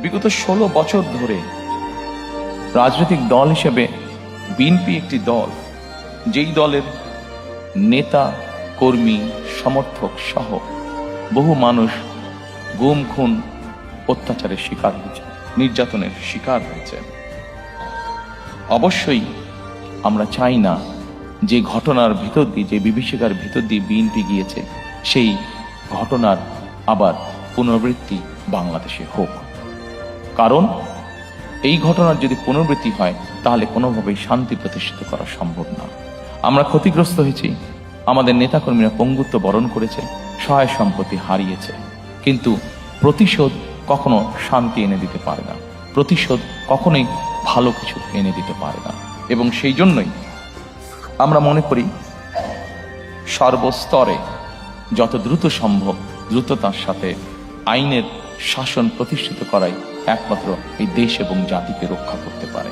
বিগত 16 বছর ধরে রাজনৈতিক দল হিসেবে বিএনপি একটি দল, যেই দলের নেতা, কর্মী, সমর্থক সহ বহু মানুষ গুম, খুন, অত্যাচারের শিকার হয়েছে, নির্যাতনের শিকার হয়েছে। অবশ্যই আমরা চাই না যে ঘটনার ভিতর দিয়ে, যে বিভীষিকার ভিতর দিয়ে বিএনপি গিয়েছে, সেই ঘটনার আবার পুনরাবৃত্তি বাংলাদেশে হোক। কারণ এই ঘটনার যদি পুনরাবৃত্তি হয় তাহলে কোনোভাবেই শান্তি প্রতিষ্ঠিত করা সম্ভব না। আমরা ক্ষতিগ্রস্ত হয়েছি, আমাদের নেতাকর্মীরা পঙ্গুত্ব বরণ করেছে, সহায় সম্পত্তি হারিয়েছে, কিন্তু প্রতিশোধ কখনো শান্তি এনে দিতে পারে না, প্রতিশোধ কখনোই ভালো কিছু এনে দিতে পারে না। এবং সেই জন্যই আমরা মনে করি সর্বস্তরে যত দ্রুত সম্ভব দ্রুততার সাথে আইনের শাসন প্রতিষ্ঠিত করাই একমাত্র এই দেশ এবং জাতিকে রক্ষা করতে পারে।